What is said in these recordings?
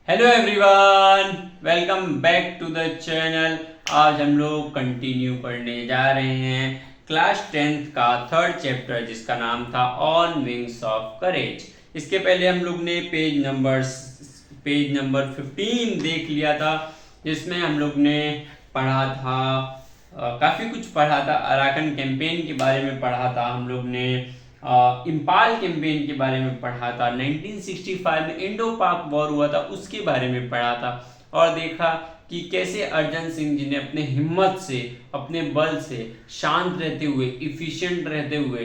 Hello everyone, welcome back to the channel. आज हम लोग कंटिन्यू करने जा रहे हैं क्लास 10th का थर्ड चैप्टर जिसका नाम था ऑन विंग्स ऑफ करेज। इसके पहले हम लोग ने पेज नंबर 15 देख लिया था, जिसमें हम लोग ने पढ़ा था काफ़ी कुछ पढ़ा था। अराकन कैंपेन के बारे में पढ़ा था हम लोग ने, इम्पाल कैंपेन के बारे में पढ़ा था, 1965 में इंडो पाक वॉर हुआ था उसके बारे में पढ़ा था, और देखा कि कैसे अर्जन सिंह जी ने अपने हिम्मत से, अपने बल से, शांत रहते हुए, इफिशिएंट रहते हुए,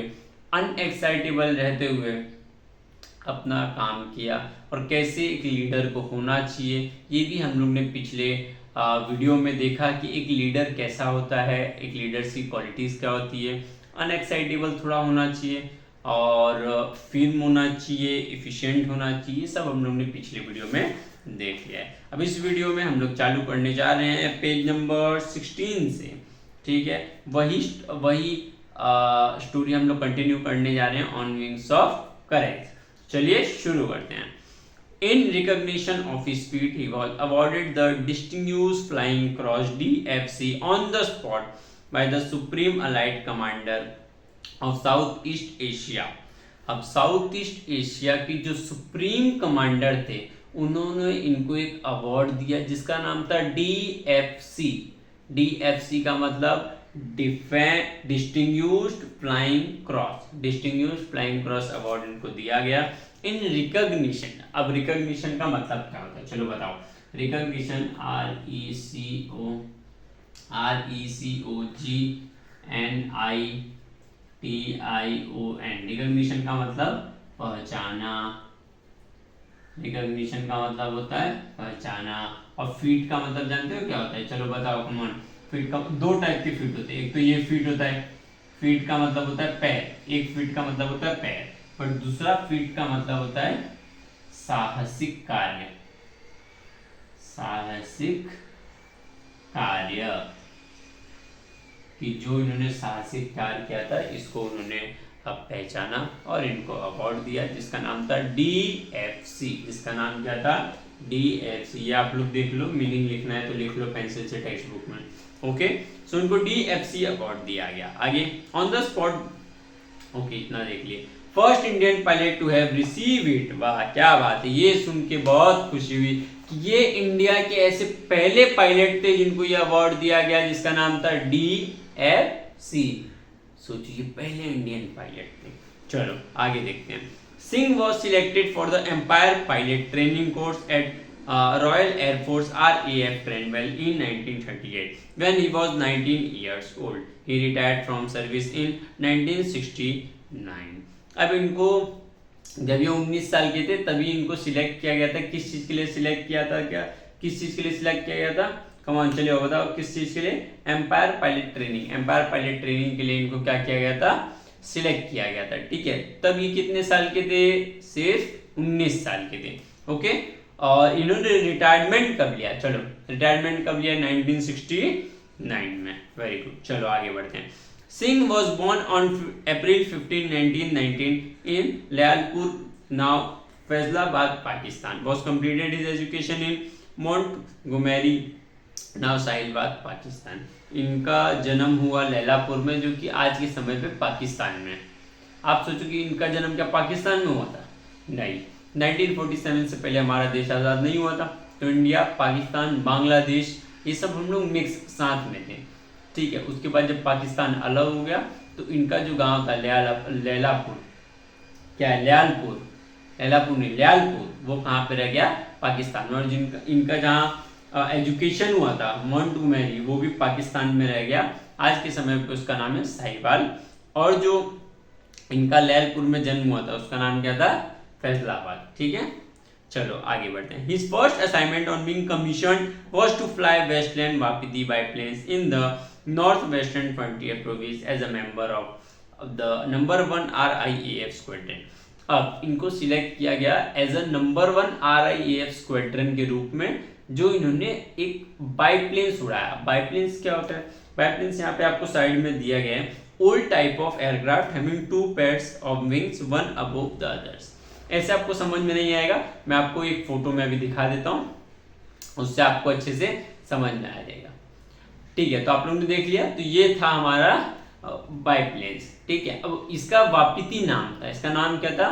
अनएक्साइटेबल रहते हुए अपना काम किया, और कैसे एक लीडर को होना चाहिए ये भी हम लोग ने पिछले वीडियो में देखा कि एक लीडर कैसा होता है, एक लीडर्स की क्वालिटीज़ क्या होती है। अनएक्साइटेबल थोड़ा होना चाहिए और फिल्म होना चाहिए, इफिशिएंट होना चाहिए, सब हम लोग ने पिछले वीडियो में देख लिया है। अब इस वीडियो में हम लोग चालू करने जा रहे हैं पेज नंबर 16 से। ठीक है, वही स्टोरी हम लोग कंटिन्यू करने जा रहे हैं, ऑन विंग्स ऑफ करेज। चलिए शुरू करते हैं। In recognition of his feat, he was awarded the Distinguished Flying Cross (DFC) on the spot by the Supreme Allied Commander of Southeast Asia. अब साउथ ईस्ट एशिया की जो supreme commander थे उन्होंने इनको एक अवार्ड दिया जिसका नाम था DFC। DFC का मतलब distinguished flying cross. Distinguished flying cross award इनको दिया गया इन रिकॉग्निशन। अब रिकॉग्निशन का मतलब क्या होता है, चलो बताओ। Recognition RECOGNITION। रिकॉग्निशन का मतलब पहचाना। रिकॉग्निशन का मतलब होता है पहचाना। और फीट का मतलब जानते हो क्या होता है, चलो बताओ कमॉन। फीट का दो टाइप के फीट होते हैं, एक तो ये फीट होता है, फीट का मतलब होता है पैर, एक फीट का मतलब होता है पैर, पर दूसरा फीट का मतलब होता है साहसिक कार्य। साहसिक कार्य कि जो इन्होंने साहसिक कार्य किया था इसको उन्होंने अब पहचाना और इनको अवार्ड दिया जिसका नाम था DFC। जिसका नाम क्या था, DFC। ये आप लोग देख लो, मीनिंग लिखना है तो लिख लो पेंसिल से टेक्स्ट बुक में। ओके, सो इनको DFC अवार्ड दिया गया। आगे ऑन द स्पॉट। ओके, इतना देख लिए। First Indian pilot to have receive it. वाह क्या बात है, ये सुन के बहुत खुशी हुई कि ये इंडिया के ऐसे पहले पायलट थे जिनको ये अवार्ड दिया गया जिसका नाम था DFC। सोचिए, पहले इंडियन पायलट थे। चलो आगे देखते हैं। Singh was selected for the empire pilot training course at Royal Air Force RAF Cranwell in 1938 when he was 19 years old. He retired from service in 1969. अब इनको जब ये 19 साल के थे तभी इनको सिलेक्ट किया गया था। किस चीज के लिए सिलेक्ट किया था, क्या किस चीज के लिए सिलेक्ट किया गया था, कमान चलिए बताओ किस चीज के लिए। Empire pilot training. Empire pilot training के लिए इनको क्या किया गया था, सिलेक्ट किया गया था। ठीक है, तब ये कितने साल के थे, सिर्फ 19 साल के थे। ओके, और इन्होंने रिटायरमेंट कब लिया, चलो रिटायरमेंट कब लिया, 1969 में। वेरी गुड, चलो आगे बढ़ते हैं। Singh was born on April 15, 1919 in Layalpur, now Faisalabad, Pakistan. Was completed his education in Montgomery, now Sahilabad, Pakistan. इनका जन्म हुआ लैलापुर में, जो कि आज के समय पे पाकिस्तान में। आप सोचो कि इनका जन्म क्या पाकिस्तान में हुआ था, नहीं। 1947 से पहले हमारा देश आज़ाद नहीं हुआ था, तो इंडिया, पाकिस्तान, बांग्लादेश ये सब हम लोग मिक्स साथ में थे। ठीक है, उसके बाद जब पाकिस्तान अलग हो गया तो इनका जो गांव था लैलापुर, क्या है, लैलापुर नहीं, लैलपुर, वो कहाँ पे रह गया, पाकिस्तान में। और जिनका इनका जहाँ एजुकेशन हुआ था मोंटगोमेरी, वो भी पाकिस्तान में रह गया। आज के समय पे उसका नाम है साहिवाल। और जो इनका लैलपुर में जन्म हुआ था उसका नाम क्या था, फैसलाबाद। ठीक है, चलो आगे बढ़ते हैं। His first assignment on being commissioned was to fly Westland Wapiti biplanes in the northwestern frontier province as a member of the number 1 RIAF squadron. अब इनको सिलेक्ट किया गया as a number 1 RIAF squadron के रूप में, जो इन्होंने एक बाईप्लेन्स उड़ाया। बाईप्लेन्स क्या होता है, बाईप्लेन्स यहाँ पे आपको साइड में दिया गया है। Old type of aircraft having 2 pairs of wings, one above the others. ऐसे आपको समझ में नहीं आएगा, मैं आपको एक फोटो में अभी दिखा देता हूँ, उससे आपको अच्छे से समझ में आ जाएगा। ठीक है, तो आप लोगों ने देख लिया, तो ये था हमारा बाइप्लेन्स। ठीक है, अब इसका वापिति नाम था, इसका नाम क्या था,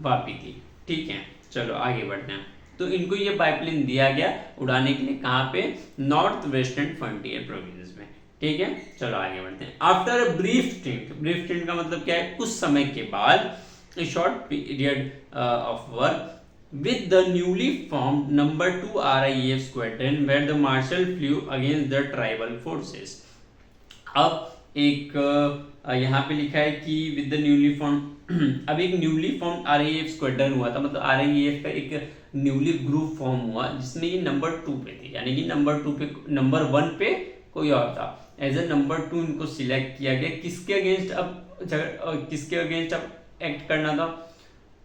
वापिति। ठीक है, चलो आगे बढ़ते हैं। तो इनको ये बाइप्लेन दिया गया उड़ाने के लिए, कहाँ पे, नॉर्थ वेस्टर्न फ्रंटियर प्रोविंस में। ठीक है, चलो आगे बढ़ते हैं। After a brief stint, brief stint का मतलब क्या है, कुछ समय के बाद, a short period of work with the newly formed number 2 RIAF squadron where the marshal flew against the tribal forces। अब एक यहाँ पे लिखा है कि विद द न्यूली फॉर्म अब एक न्यूली फॉर्म RIAF स्क्वाड्रन हुआ था, मतलब RIAF का एक न्यूली ग्रुप फॉर्म हुआ जिसमें ये नंबर 2 पे थे, यानी कि नंबर 2 पे, नंबर 1 पे कोई और था। एज ए नंबर 2 इनको सिलेक्ट किया गया, किसके अगेंस्ट अब एक्ट करना था,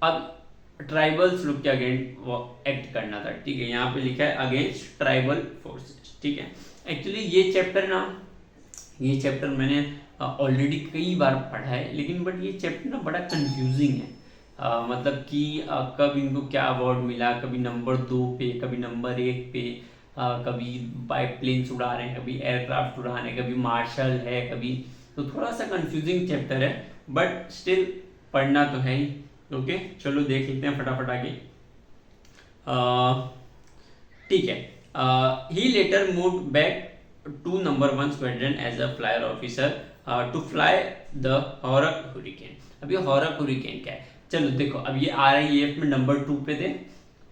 अब ट्राइबल्स लोग के अगेंस्ट एक्ट करना था। ठीक है, यहाँ पे लिखा है अगेंस्ट ट्राइबल फोर्सेस। ठीक है, एक्चुअली ये चैप्टर मैंने ऑलरेडी कई बार पढ़ा है, लेकिन बट ये चैप्टर ना बड़ा कंफ्यूजिंग है। मतलब कि कब इनको क्या अवार्ड मिला, कभी नंबर 2 पे, कभी नंबर 1 पे, कभी बाइप्लेन्स उड़ा रहे हैं, कभी एयरक्राफ्ट उड़ा रहे हैं, कभी मार्शल है, कभी, तो थोड़ा सा कंफ्यूजिंग चैप्टर है, बट स्टिल पढ़ना तो है ही। ओके, चलो देख लेते हैं फटाफट आगे। ठीक है, he later moved back to number 1 squadron as a flyer officer to fly the हॉरक हुरिकेन। अब ये हॉरक हुरिकेन क्या है, चलो देखो, अब ये RIAF में नंबर 2 पे थे,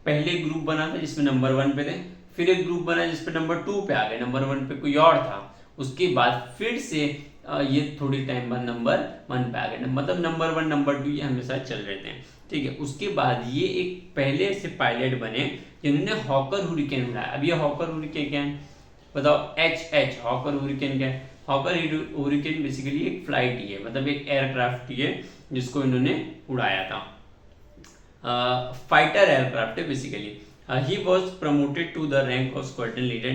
पहले ग्रुप बना था जिसमें नंबर 1 पे थे, फिर एक ग्रुप बना जिसपे नंबर 2 पे आ गए, नंबर 1 पे कोई और था, उसके बाद फिर से ये थोड़ी टाइम बाद नंबर 1 पे आ गए, मतलब नंबर 1 नंबर 2 ये हमेशा चल रहे थे। ठीक है, उसके बाद ये एक पहले से पायलट बने जिन्होंने हॉकर हुरिकेन उड़ाया। अब ये हॉकर हुरिकेन क्या है बताओ, HH हॉकर हुरिकेन क्या है, हॉकर हुरिकेन बेसिकली एक फ्लाइट ही है, मतलब एक एयरक्राफ्ट ही है जिसको इन्होंने उड़ाया था, फाइटर एयरक्राफ्ट है basically. He was promoted to the rank of squadron leader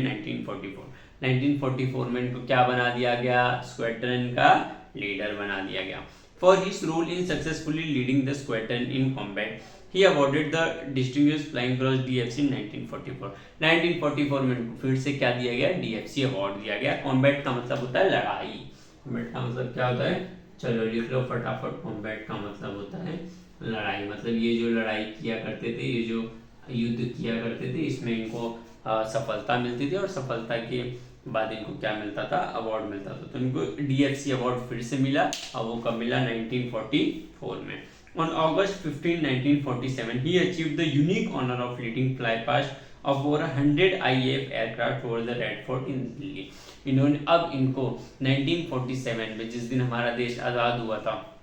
1944 में इनको क्या बना दिया गया, स्क्वाड्रन का लीडर बना दिया गया। For his role in successfully leading the squadron in combat he awarded the distinguished flying cross DFC 1944 में इनको फिर से क्या दिया गया, DFC अवार्ड दिया गया। कॉम्बैट का मतलब होता है लड़ाई, कॉम्बैट का मतलब क्या होता है, चलो लिख लो फटाफट, कॉम्बैट का मतलब होता है लड़ाई, मतलब ये जो लड़ाई किया करते थे, ये जो युद्ध किया करते थे, इसमें इनको सफलता मिलती थी, और सफलता के बाद इनको क्या मिलता था, अवार्ड मिलता था। तो इनको DFC अवार्ड फिर से मिला, और वो कब मिला, 1944 में। On August 15, 1947, he achieved the unique honor of leading flypast of over 100 IAF aircraft over the Red Fort in Delhi। इन्होंने अब इनको 1947 में, जिस दिन हमारा देश आज़ाद हुआ था,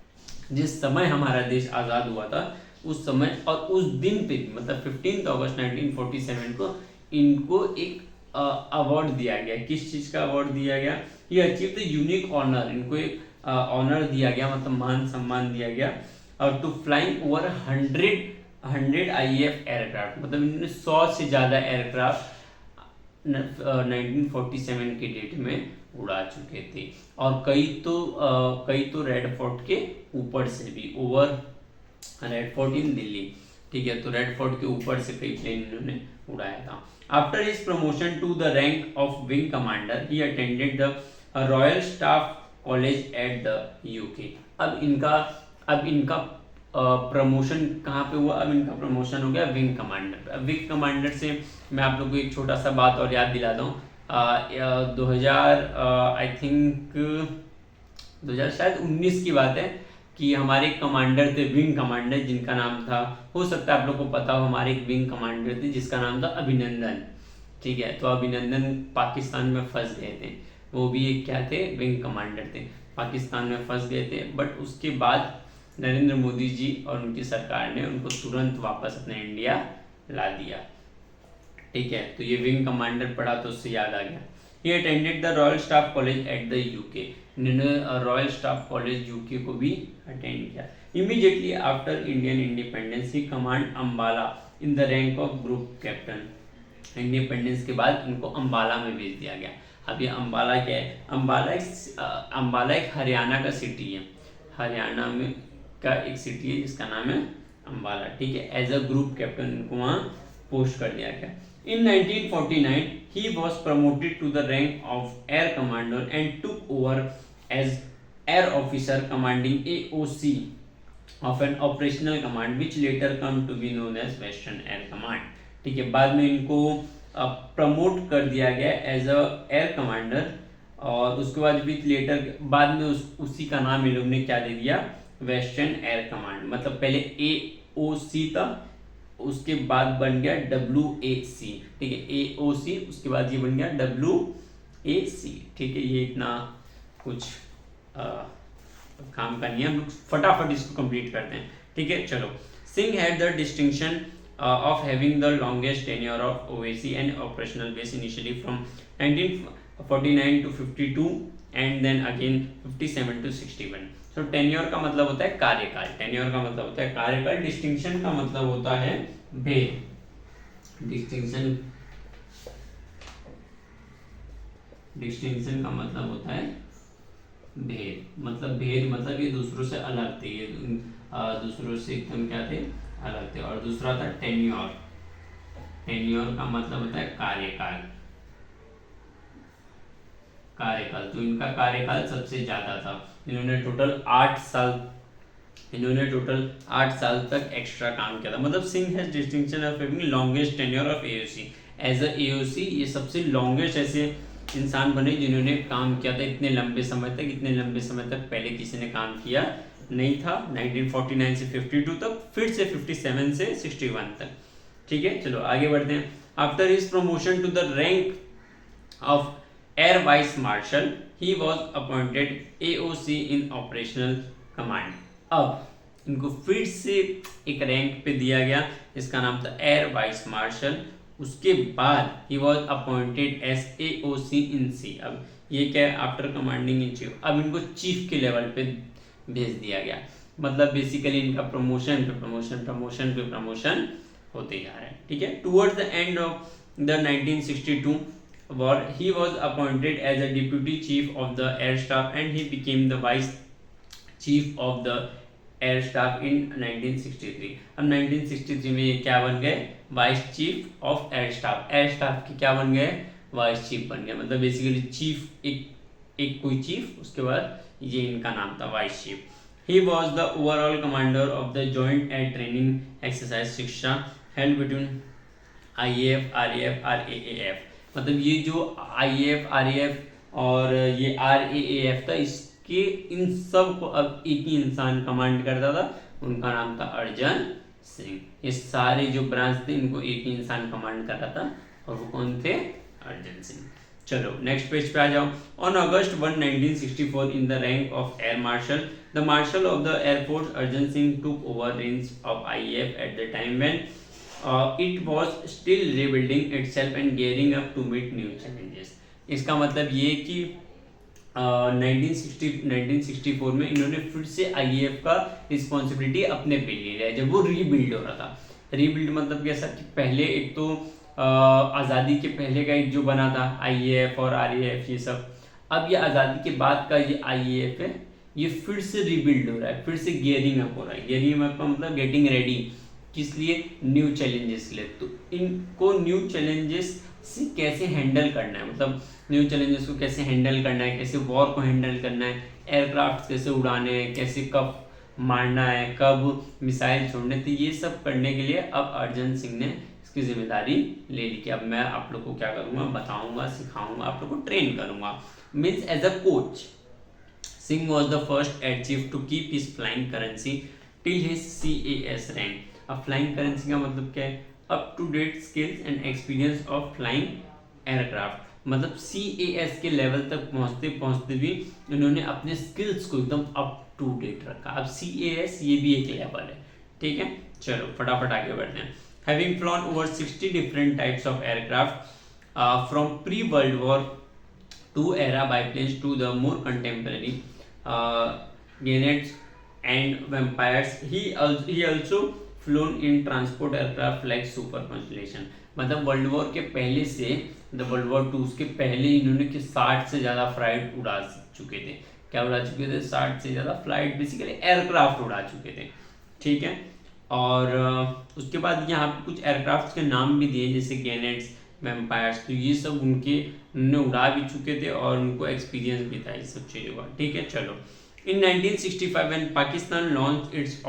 जिस समय हमारा देश आज़ाद हुआ था, उस समय और उस दिन पे मतलब 15 अगस्त 1947 को इनको एक अवार्ड दिया गया। किस चीज़ का अवार्ड दिया गया, ये अचीव द यूनिक ऑनर, इनको एक ऑनर दिया गया, मतलब मान सम्मान दिया गया, और to flying over 100 IAF aircraft, मतलब इन्होंने 100 से ज़्यादा एयरक्राफ्ट 1947 के डेट में उड़ा चुके थे, और कई तो रेड फोर्ट के ऊपर से भी, ओवर रेड फोर्ट इन दिल्ली। ठीक है, तो रेड फोर्ट के ऊपर से कई प्लेन इन्होंने उड़ाया था। After his promotion to the rank of wing commander he attended the royal staff college at the UK। अब इनका प्रमोशन कहाँ पे हुआ, अब इनका प्रमोशन हो गया विंग कमांडर पे। अब विंग कमांडर से मैं आप लोग को एक छोटा सा बात और याद दिला दूँ, 2019 की बात है कि हमारे कमांडर थे, विंग कमांडर, जिनका नाम था, हो सकता है आप लोग को पता हो, हमारे एक विंग कमांडर थे जिसका नाम था अभिनंदन। ठीक है, तो अभिनंदन पाकिस्तान में फंस गए थे, वो भी एक क्या थे, विंग कमांडर थे, पाकिस्तान में फंस गए थे, बट उसके बाद नरेंद्र मोदी जी और उनकी सरकार ने उनको तुरंत वापस अपने इंडिया ला दिया। ठीक है, तो ये विंग कमांडर पढ़ा तो उससे याद आ गया। He attended the Royal Staff College at the UK। इन्होंने रॉयल स्टाफ कॉलेज UK को भी अटेंड किया। Immediately after Indian independence, he command Ambala in the rank of group captain। Independence के बाद इनको अम्बाला में भेज दिया गया। अब ये अम्बाला क्या है, अम्बाला एक हरियाणा का सिटी है, हरियाणा में का एक सिटी है जिसका नाम है अम्बाला, ठीक है, एज अ ग्रुप कैप्टन इनको वहाँ पोस्ट कर दिया गया। In 1949, he was promoted to the rank of air commander and took over as air officer commanding AOC of an operational command, which later come to be known as Western Air Command। ठीक है, बाद में इनको promote कर दिया गया as अ air commander, और उसके बाद विथ लेटर बाद में उसी का नाम इन लोग ने क्या दे दिया, वेस्टर्न एयर कमांड। मतलब पहले AOC था, उसके बाद बन गया WAC, ठीक है, AOC उसके बाद ये बन गया WAC, ठीक है। ये इतना कुछ काम का नहीं है, हम लोग फटाफट इसको कंप्लीट करते हैं, ठीक है। चलो, Singh had the distinction of having the longest tenure of OAC and operational base initially from 1949 to 52 and then again 57 to 61। तो टेन्योर का मतलब होता है कार्यकाल, टेन्योर का मतलब होता है कार्यकाल, डिस्टिंक्शन का मतलब होता है भेद। डिस्टिंक्शन का मतलब होता है भेद, मतलब भेद मतलब ये दूसरों से अलग थे, ये दूसरों से एकदम क्या थे, अलग थे। और दूसरा था टेन्योर, टेन्योर का मतलब होता है कार्यकाल, कार्यकाल। तो इनका कार्यकाल सबसे ज्यादा था, इन्होंने टोटल 8 साल तक एक्स्ट्रा काम किया था। मतलब Singh has distinction of having longest tenure of AOC as a AOC, ये सबसे लॉन्गेस्ट ऐसे इंसान बने जिन्होंने काम किया था इतने लंबे समय तक, इतने लंबे समय तक पहले किसी ने काम किया नहीं था। 1949 से 52 तक, फिर से 57 से 61 तक, ठीक है। चलो आगे बढ़ते हैं। After his promotion to the rank of air vice marshal he was appointed AOC in operational command. अब इनको फिर से एक रैंक पे दिया गया, इसका नाम था एयर वाइस मार्शल। उसके बाद he was appointed as AOC in C. अब ये क्या है, आफ्टर कमांडिंग इन चीफ, अब इनको चीफ के लेवल पे भेज दिया गया। मतलब बेसिकली इनका प्रमोशन पे प्रमोशन, प्रमोशन पे प्रमोशन होते जा रहा है, ठीक है। Towards the end of the 1962 war he was appointed as a deputy chief of the air staff and he became the vice chief of the air staff in 1963। अब 1963 में ये क्या बन गए, vice chief of air staff, air staff के क्या बन गए, वाइस चीफ बन गए। मतलब बेसिकली चीफ एक कोई चीफ, उसके बाद ये इनका नाम था vice chief. He was the overall commander of the joint air training exercise Shiksha held between IAF, RAF, RAAF। मतलब ये जो IAF, RAF और ये RAAF था, इसके इन सब को अब एक ही इंसान कमांड करता था, उनका नाम था अर्जन सिंह। ये सारे जो ब्रांच थे इनको एक ही इंसान कमांड कर रहा था, और वो कौन थे, अर्जन सिंह। चलो नेक्स्ट पेज पे आ जाओ। On August 1, 1964 in the rank of air marshal the marshal of the air force Arjan Singh took over reins of IAF at the time when it was still rebuilding itself and gearing up to meet new challenges। इसका मतलब ये कि 1964 में इन्होंने फिर से IAF का responsibility अपने पे ले लिया जब वो रीबिल्ड हो रहा था। रीबिल्ड मतलब कैसा कि पहले एक तो आज़ादी के पहले का एक जो बना था IAF और RAF ये सब, अब ये आज़ादी के बाद का ये IAF है, ये फिर से रीबिल्ड हो रहा है, फिर से गियरिंग अप हो रहा है। गियरिंग अप का मतलब गेटिंग रेडी, किस लिए, न्यू चैलेंजेस के लिए। तो इनको न्यू चैलेंजेस से कैसे हैंडल करना है, मतलब न्यू चैलेंजेस को कैसे हैंडल करना है, कैसे वॉर को हैंडल करना है, एयरक्राफ्ट कैसे उड़ाने हैं, कैसे कब मारना है, कब मिसाइल छोड़ने, तो ये सब करने के लिए अब अर्जन सिंह ने इसकी जिम्मेदारी ले ली कि अब मैं आप लोग को क्या करूँगा, बताऊँगा, सिखाऊँगा, आप लोग को ट्रेन करूँगा। Means as a coach Singh was the first air chief to keep his flying currency till his CAS rank. अब फ्लाइंग करेंसी का मतलब क्या है, up to date skills and experience of flying aircraft. मतलब CAS के level तक पहुंचते पहुंचते भी इन्होंने अपने स्किल्स को एकदम अप टू डेट रखा। अब CAS ये भी एक लेवल है, ठीक है। चलो फटाफट आगे बढ़ते हैं। Having flown over 60 different types of aircraft from pre world war two era biplanes to the more contemporary Gannets and Vampires, he also flown in transport aircraft like super constellation। मतलब world war के पहले से world war 2 के पहले इन्होंने 60 से ज़्यादा flight उड़ा चुके थे। क्या उड़ा चुके थे, 60 से ज़्यादा फ्लाइट, बेसिकली एयरक्राफ्ट उड़ा चुके थे, ठीक है। और उसके बाद यहाँ पे कुछ एयरक्राफ्ट के नाम भी दिए जैसे गैनेट्स, वेम्पायर्स, तो ये सब उन्होंने उड़ा भी चुके थे और उनको एक्सपीरियंस भी था इस सब चीज़ों का। ठीक है, चलो। In 1965 when Pakistan launch its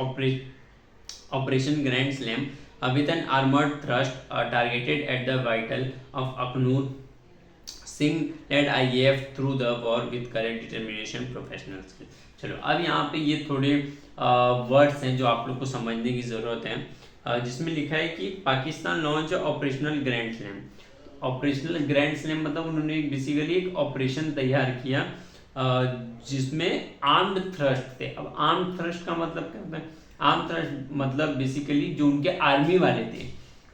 operation grand slam with an armoured thrust targeted at the vital of Akhnoor, Singh led IAF through the war with courage, determination, professional skill. चलो, अब यहाँ पे ये थोड़े वर्ड्स हैं जो आप लोग को समझने की ज़रूरत है, जिसमें लिखा है कि Pakistan launch operational grand slam. Operational grand slam मतलब उन्होंने बेसिकली एक ऑपरेशन तैयार किया जिसमें आर्म्ड थ्रस्ट थे। अब आर्म्ड थ्रस्ट का मतलब क्या होता है? आर्म्ड थ्रस्ट मतलब बेसिकली जो उनके आर्मी वाले थे,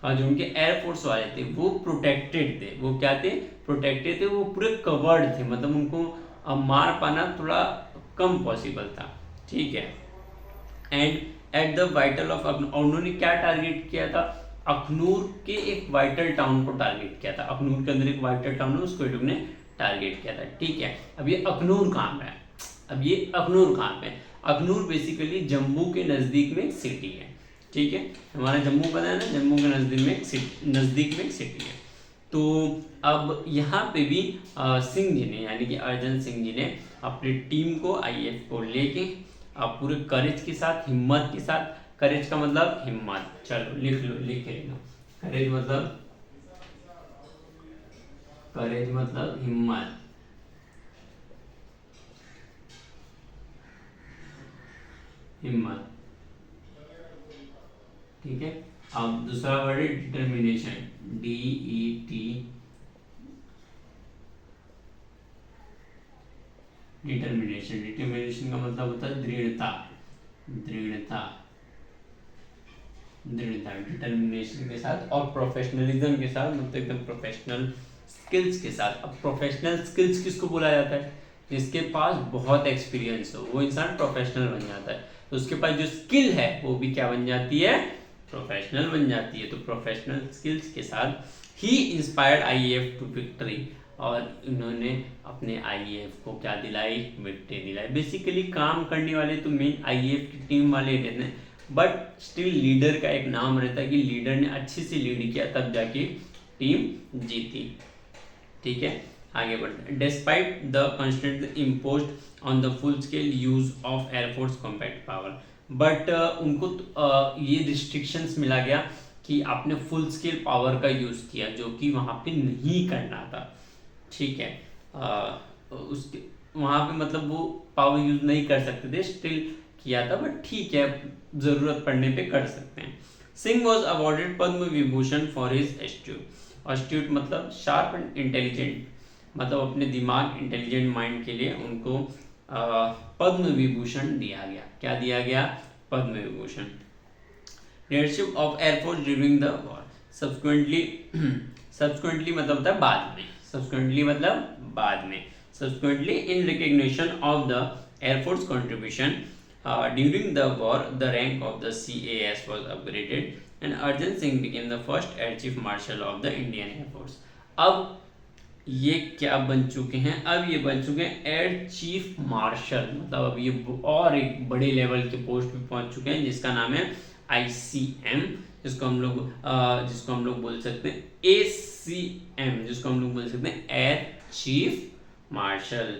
जो उनके एयरफोर्स वाले थे, वो प्रोटेक्टेड थे। वो क्या थे? प्रोटेक्टेड थे, वो पूरे कवर्ड थे, मतलब उनको मार पाना थोड़ा कम पॉसिबल था। ठीक है, and eight the vital of Akhnoor, उन्होंने क्या टारगेट किया था? अखनूर के एक वाइटल टाउन को टारगेट किया था। अखनूर के अंदर एक वाइटल टाउन है, उसको इन्होंने टारगेट किया था। ठीक है, अब ये अखनूर कहाँ पे है? अब ये अखनूर कहाँ पे है? अखनूर बेसिकली जम्मू के नज़दीक में एक सिटी है। ठीक है, हमारा जम्मू पता है ना, जम्मू के नज़दीक में एक सिटी है। तो अब यहाँ पे भी सिंह जी ने, यानी कि अर्जन सिंह जी ने अपनी टीम को, IAF को लेके पूरे करेज के साथ, हिम्मत के साथ, करेज का मतलब हिम्मत, चलो लिख लेना, करेज मतलब हिम्मत, ठीक है। अब दूसरा वर्ड है डिटर्मिनेशन, DET, डिटर्मिनेशन का मतलब होता है दृढ़ता, डिटर्मिनेशन के साथ और प्रोफेशनलिज्म के साथ, मतलब एकदम प्रोफेशनल स्किल्स के साथ। अब प्रोफेशनल स्किल्स किसको बोला जाता है? जिसके पास बहुत एक्सपीरियंस हो, वो इंसान प्रोफेशनल बन जाता है। तो उसके पास जो स्किल है वो भी क्या बन जाती है? प्रोफेशनल बन जाती है। तो प्रोफेशनल स्किल्स के साथ ही इंस्पायर्ड IAF टू विक्ट्री, और इन्होंने अपने IAF को क्या दिलाई? विक्ट्री दिलाई। बेसिकली काम करने वाले तो मेन IAF की टीम वाले रहते हैं, बट स्टिल लीडर का एक नाम रहता है कि लीडर ने अच्छे से लीड किया, तब जाके टीम जीती। ठीक है, आगे बढ़ते हैं। Despite the constant imposed on the full scale use of air force compact power, but उनको ये रिस्ट्रिक्शंस मिला गया कि आपने फुल स्केल पावर का यूज़ किया, जो कि वहाँ पे नहीं करना था। ठीक है, उसके वहाँ पे मतलब वो पावर यूज नहीं कर सकते थे, स्टिल किया था, बट ठीक है, ज़रूरत पड़ने पे कर सकते हैं। Singh was awarded Padma Vibhushan for his astute मतलब शार्प एंड इंटेलिजेंट, मतलब अपने दिमाग, इंटेलिजेंट माइंड के लिए उनको पद्म विभूषण दिया गया। क्या दिया गया? Padma Vibhushan. Leadership of air force during the war, subsequently मतलब होता है बाद में, सब्सिक्वेंटली मतलब बाद में, subsequently in recognition of the air force contribution during the war, the rank of the CAS was upgraded and Arjun Singh became the first Air Chief Marshal of the Indian Air Force. अब ये क्या बन चुके हैं? अब ये बन चुके हैं एयर चीफ मार्शल, मतलब अब ये और एक बड़े लेवल के पोस्ट पे पहुंच चुके हैं, जिसका नाम है ICM, जिसको हम लोग बोल सकते हैं ACM, जिसको हम लोग बोल सकते हैं एयर चीफ मार्शल।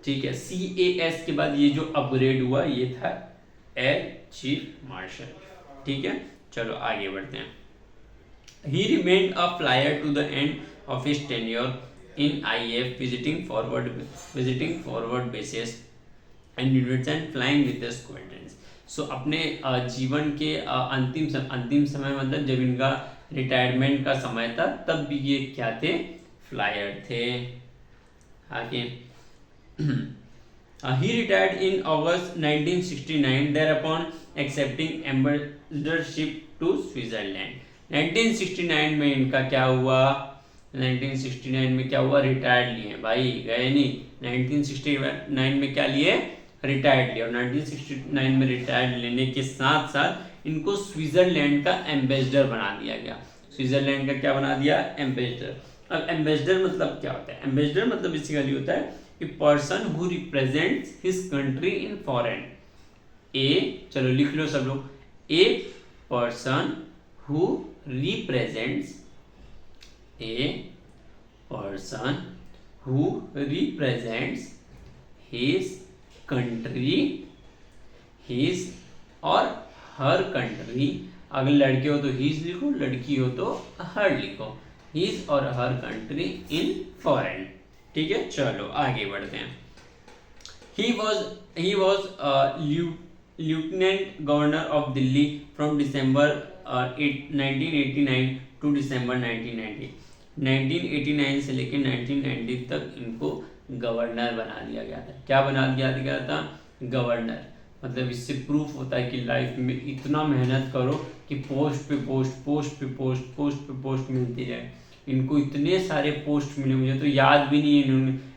ठीक है, CAS के बाद ये जो अपग्रेड हुआ ये था एयर चीफ मार्शल। ठीक है, चलो आगे बढ़ते हैं। He remained a flyer to the end of his tenure in IAF, visiting forward bases and units and flying with the squadrons. So अपने जीवन के अंतिम समय, मतलब जब इनका रिटायरमेंट का समय था, तब भी ये क्या थे? फ्लायर थे। आगे he retired in August 1969, thereupon accepting ambassadorship to Switzerland. 1969 में इनका क्या हुआ? 1969 में क्या हुआ? रिटायर्ड लिए भाई, गए नहीं। 1969 में क्या लिए? रिटायर्ड लिया। और 1969 में रिटायर्ड लेने के साथ साथ इनको स्विट्जरलैंड का एम्बेसडर बना दिया गया। स्विट्जरलैंड का क्या बना दिया? एम्बेसडर। अब एम्बेसडर मतलब क्या होता है? एम्बेसडर मतलब बेसिकली होता है a person who represents his country in foreign। चलो लिख लो सब लोग। A person who represents a person who represents his country, his और her country। अगर लड़के हो तो his लिखो, लड़की हो तो her लिखो, his और her country in foreign। ठीक है, चलो आगे बढ़ते हैं। He was lieutenant governor of Delhi from December 1989 to December 1990। 1989 से लेकर 1990 तक इनको गवर्नर बना दिया गया था। क्या बना दिया गया था? गवर्नर। मतलब इससे प्रूफ होता है कि लाइफ में इतना मेहनत करो कि पोस्ट पे पोस्ट, पोस्ट पे पोस्ट, पोस्ट पे पोस्ट मिलती जाए। इनको इतने सारे पोस्ट मिले, मुझे तो याद भी नहीं है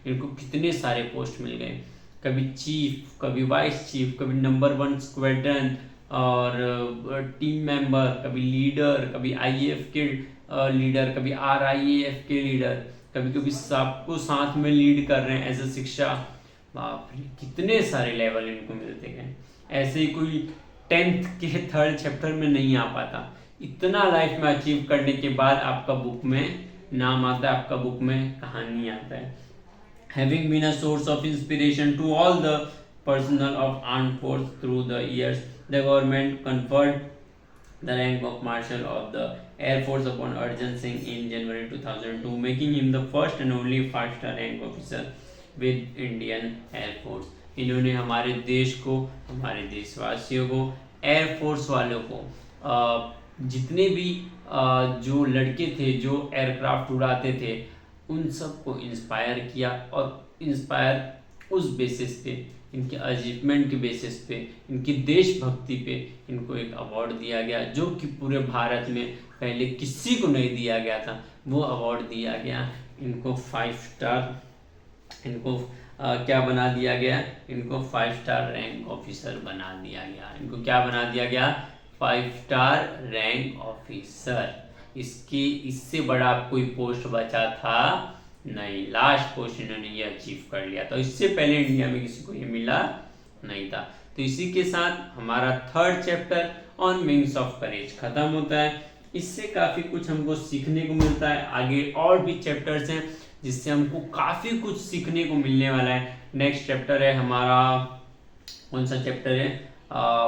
इनको कितने सारे पोस्ट मिल गए। कभी चीफ, कभी वाइस चीफ, कभी नंबर 1 स्क्वाड्रन और टीम मेंबर, कभी लीडर, कभी आईएएफ के लीडर, कभी आरआईएएफ के लीडर, कभी कभी सबको साथ में लीड कर रहे हैं एज अ शिक्षा। बाप रे, कितने सारे लेवल इनको मिलते गए। ऐसे ही कोई 10th के 3rd चैप्टर में नहीं आ पाता। इतना लाइफ में अचीव करने के बाद आपका बुक में नाम आता है, आपका बुक में कहानी आता है। Having been a source of inspiration to all the personnel of armed force through the years, the government conferred the rank of Marshal of the Air Force upon Arjun Singh in January 2002, making him the first and only 5-star rank officer with Indian Air Force। इन्होंने हमारे देश को, हमारे देशवासियों को, air force वालों को, जितने भी जो लड़के थे जो एयरक्राफ्ट उड़ाते थे, उन सबको इंस्पायर किया। और इंस्पायर उस बेसिस पे, इनके अचीवमेंट के बेसिस पे, इनकी देशभक्ति पे इनको एक अवार्ड दिया गया, जो कि पूरे भारत में पहले किसी को नहीं दिया गया था। वो अवार्ड दिया गया इनको 5 स्टार, इनको क्या बना दिया गया? इनको 5 स्टार रैंक ऑफिसर बना दिया गया। इनको क्या बना दिया गया? 5 स्टार रैंक ऑफिसर। इससे बड़ा कोई पोस्ट बचा था नहीं। लास्ट पोस्ट इन्होंने ये अचीव कर लिया था। इससे पहले इंडिया में किसी को ये मिला नहीं था। तो इसी के साथ हमारा 3rd chapter on wings of courage खत्म होता है। इससे काफी कुछ हमको सीखने को मिलता है। आगे और भी चैप्टर्स हैं जिससे हमको काफी कुछ सीखने को मिलने वाला है। नेक्स्ट चैप्टर है हमारा, कौन सा चैप्टर है?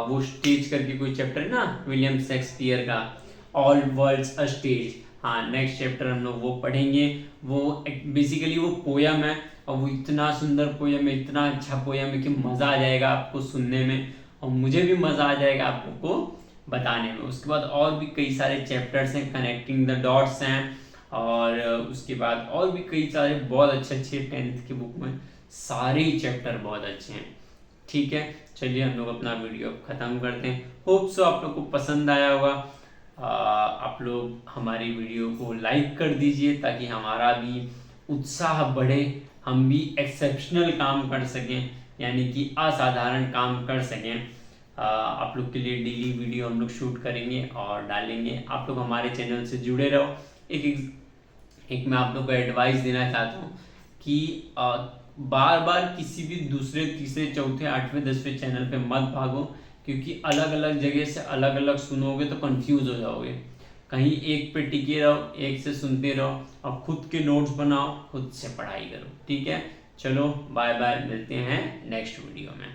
वो स्टेज करके कोई चैप्टर है ना, विलियम शेक्सपियर का, ऑल वर्ल्ड्स अ स्टेज। हाँ, नेक्स्ट चैप्टर हम लोग वो पढ़ेंगे। वो बेसिकली वो पोयम है, और वो इतना सुंदर पोयम है, इतना अच्छा पोयम है कि मज़ा आ जाएगा आपको सुनने में, और मुझे भी मज़ा आ जाएगा आपको बताने में। उसके बाद और भी कई सारे चैप्टर्स हैं, कनेक्टिंग द डॉट्स हैं, और उसके बाद और भी कई सारे बहुत अच्छे 10th की बुक में सारे ही चैप्टर बहुत अच्छे हैं। ठीक है, चलिए हम लोग अपना वीडियो खत्म करते हैं। होप सो आप लोग को पसंद आया होगा। आप लोग हमारी वीडियो को लाइक कर दीजिए ताकि हमारा भी उत्साह बढ़े, हम भी एक्सेप्शनल काम कर सकें, यानी कि असाधारण काम कर सकें। आप लोग के लिए डेली वीडियो हम लोग शूट करेंगे और डालेंगे। आप लोग हमारे चैनल से जुड़े रहो। एक मैं आप लोग को एडवाइस देना चाहता हूँ कि बार बार किसी भी दूसरे, तीसरे, चौथे, 8वें, 10वें चैनल पे मत भागो, क्योंकि अलग अलग जगह से अलग अलग सुनोगे तो कंफ्यूज हो जाओगे। कहीं एक पे टिके रहो, एक से सुनते रहो, और खुद के नोट्स बनाओ, खुद से पढ़ाई करो। ठीक है, चलो बाय बाय, मिलते हैं नेक्स्ट वीडियो में।